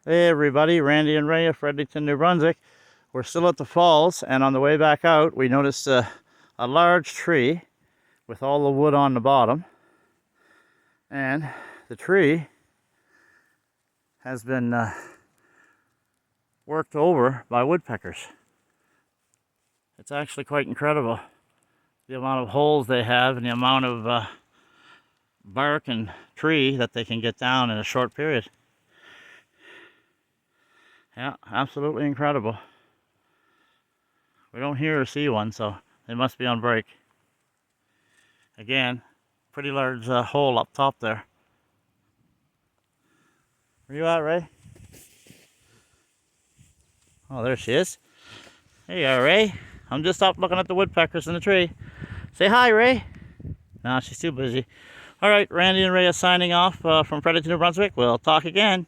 Hey everybody, Randy and Ray of Fredericton, New Brunswick. We're still at the falls, and on the way back out we noticed a large tree with all the wood on the bottom. And the tree has been worked over by woodpeckers. It's actually quite incredible, the amount of holes they have and the amount of bark and tree that they can get down in a short period. Yeah, absolutely incredible. We don't hear or see one, so they must be on break. Again, pretty large hole up top there. Where you at, Ray? Oh, there she is. There you are, Ray. I'm just up looking at the woodpeckers in the tree. Say hi, Ray. No, she's too busy. All right, Randy and Ray are signing off from Fredericton, New Brunswick. We'll talk again.